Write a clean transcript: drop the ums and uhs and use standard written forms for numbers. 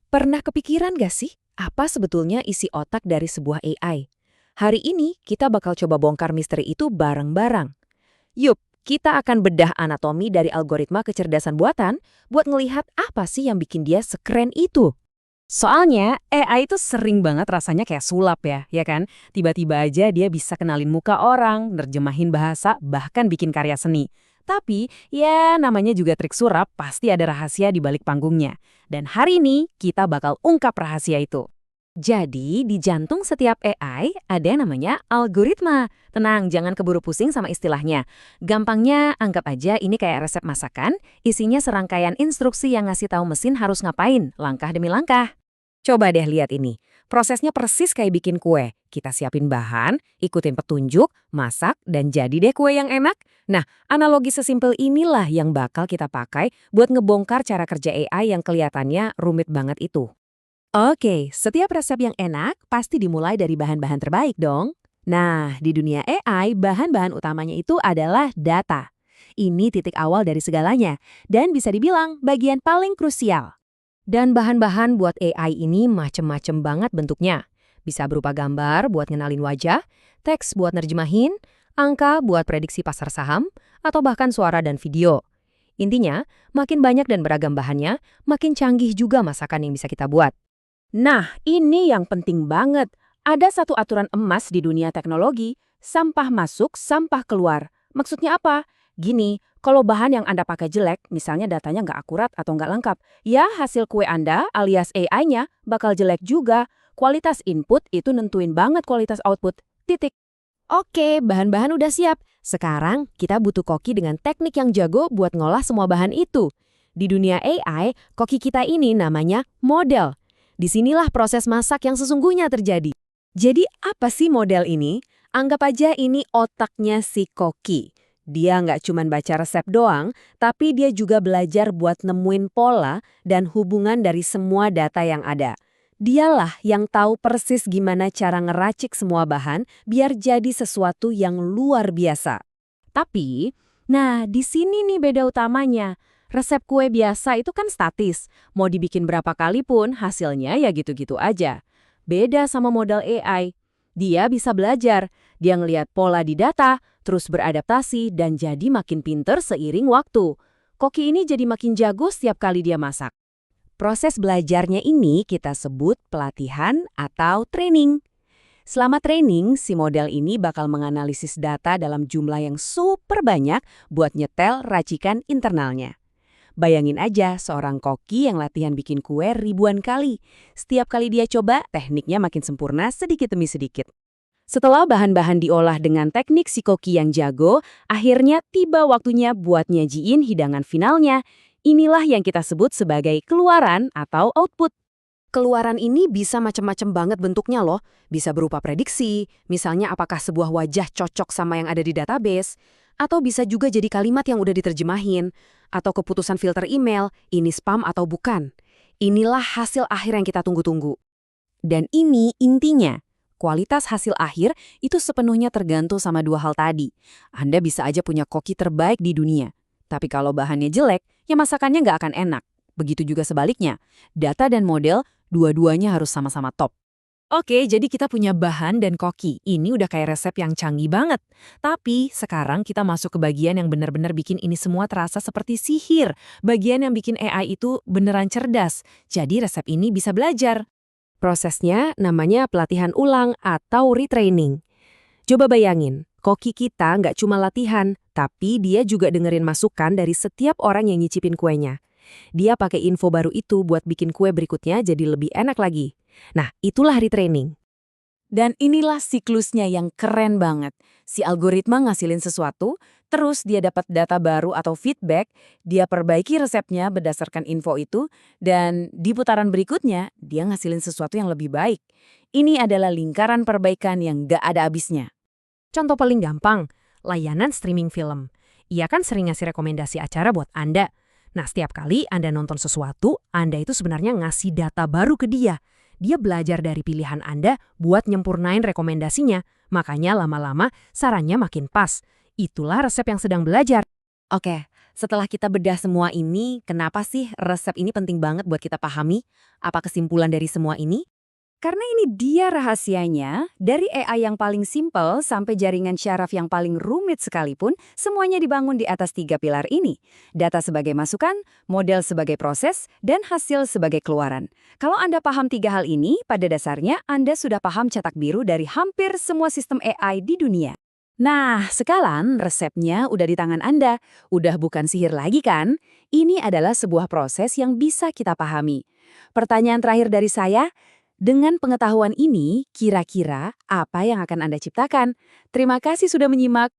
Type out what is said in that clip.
Pernah kepikiran gak sih, apa sebetulnya isi otak dari sebuah AI? Hari ini kita bakal coba bongkar misteri itu bareng-bareng. Yup, kita akan bedah anatomi dari algoritma kecerdasan buatan buat ngelihat apa sih yang bikin dia sekeren itu. Soalnya AI itu sering banget rasanya kayak sulap ya kan? Tiba-tiba aja dia bisa kenalin muka orang, nerjemahin bahasa, bahkan bikin karya seni. Tapi ya namanya juga trik sulap, pasti ada rahasia di balik panggungnya. Dan hari ini kita bakal ungkap rahasia itu. Jadi, di jantung setiap AI ada yang namanya algoritma. Tenang, jangan keburu pusing sama istilahnya. Gampangnya, anggap aja ini kayak resep masakan, isinya serangkaian instruksi yang ngasih tahu mesin harus ngapain, langkah demi langkah. Coba deh lihat ini. Prosesnya persis kayak bikin kue. Kita siapin bahan, ikutin petunjuk, masak, dan jadi deh kue yang enak. Nah, analogi sesimpel inilah yang bakal kita pakai buat ngebongkar cara kerja AI yang kelihatannya rumit banget itu. Oke, setiap resep yang enak pasti dimulai dari bahan-bahan terbaik dong. Nah, di dunia AI, bahan-bahan utamanya itu adalah data. Ini titik awal dari segalanya, dan bisa dibilang bagian paling krusial. Dan bahan-bahan buat AI ini macem-macem banget bentuknya. Bisa berupa gambar buat ngenalin wajah, teks buat nerjemahin, angka buat prediksi pasar saham, atau bahkan suara dan video. Intinya, makin banyak dan beragam bahannya, makin canggih juga masakan yang bisa kita buat. Nah, ini yang penting banget. Ada satu aturan emas di dunia teknologi, sampah masuk, sampah keluar. Maksudnya apa? Gini, kalau bahan yang Anda pakai jelek, misalnya datanya nggak akurat atau nggak lengkap, ya hasil kue Anda alias AI-nya bakal jelek juga. Kualitas input itu nentuin banget kualitas output. Titik. Oke, bahan-bahan udah siap. Sekarang kita butuh koki dengan teknik yang jago buat ngolah semua bahan itu. Di dunia AI, koki kita ini namanya model. Disinilah proses masak yang sesungguhnya terjadi. Jadi apa sih model ini? Anggap aja ini otaknya si koki. Dia nggak cuma baca resep doang, tapi dia juga belajar buat nemuin pola dan hubungan dari semua data yang ada. Dialah yang tahu persis gimana cara ngeracik semua bahan biar jadi sesuatu yang luar biasa. Tapi, nah di sini nih beda utamanya. Resep kue biasa itu kan statis. Mau dibikin berapa kali pun hasilnya ya gitu-gitu aja. Beda sama model AI. Dia bisa belajar. Dia ngelihat pola di data, terus beradaptasi dan jadi makin pinter seiring waktu. Koki ini jadi makin jago setiap kali dia masak. Proses belajarnya ini kita sebut pelatihan atau training. Selama training, si model ini bakal menganalisis data dalam jumlah yang super banyak buat nyetel racikan internalnya. Bayangin aja seorang koki yang latihan bikin kue ribuan kali. Setiap kali dia coba, tekniknya makin sempurna sedikit demi sedikit. Setelah bahan-bahan diolah dengan teknik si koki yang jago, akhirnya tiba waktunya buat nyajiin hidangan finalnya. Inilah yang kita sebut sebagai keluaran atau output. Keluaran ini bisa macam-macam banget bentuknya loh. Bisa berupa prediksi, misalnya apakah sebuah wajah cocok sama yang ada di database, atau bisa juga jadi kalimat yang udah diterjemahin, atau keputusan filter email, ini spam atau bukan. Inilah hasil akhir yang kita tunggu-tunggu. Dan ini intinya, kualitas hasil akhir itu sepenuhnya tergantung sama dua hal tadi. Anda bisa aja punya koki terbaik di dunia, tapi kalau bahannya jelek, ya masakannya nggak akan enak. Begitu juga sebaliknya, data dan model dua-duanya harus sama-sama top. Oke, jadi kita punya bahan dan koki. Ini udah kayak resep yang canggih banget. Tapi sekarang kita masuk ke bagian yang benar-benar bikin ini semua terasa seperti sihir. Bagian yang bikin AI itu beneran cerdas. Jadi resep ini bisa belajar. Prosesnya namanya pelatihan ulang atau retraining. Coba bayangin, koki kita nggak cuma latihan, tapi dia juga dengerin masukan dari setiap orang yang nyicipin kuenya. Dia pakai info baru itu buat bikin kue berikutnya jadi lebih enak lagi. Nah, itulah retraining. Dan inilah siklusnya yang keren banget. Si algoritma ngasilin sesuatu, terus dia dapat data baru atau feedback, dia perbaiki resepnya berdasarkan info itu, dan di putaran berikutnya, dia ngasilin sesuatu yang lebih baik. Ini adalah lingkaran perbaikan yang gak ada habisnya. Contoh paling gampang, layanan streaming film. Ia kan sering ngasih rekomendasi acara buat Anda. Nah, setiap kali Anda nonton sesuatu, Anda itu sebenarnya ngasih data baru ke dia. Dia belajar dari pilihan Anda buat nyempurnain rekomendasinya. Makanya lama-lama sarannya makin pas. Itulah resep yang sedang belajar. Oke, Setelah kita bedah semua ini, kenapa sih resep ini penting banget buat kita pahami? Apa kesimpulan dari semua ini? Karena ini dia rahasianya, dari AI yang paling simpel sampai jaringan syaraf yang paling rumit sekalipun, semuanya dibangun di atas 3 pilar ini. Data sebagai masukan, model sebagai proses, dan hasil sebagai keluaran. Kalau Anda paham 3 hal ini, pada dasarnya Anda sudah paham cetak biru dari hampir semua sistem AI di dunia. Nah, sekarang resepnya udah di tangan Anda. Udah bukan sihir lagi kan? Ini adalah sebuah proses yang bisa kita pahami. Pertanyaan terakhir dari saya, dengan pengetahuan ini, kira-kira apa yang akan Anda ciptakan? Terima kasih sudah menyimak.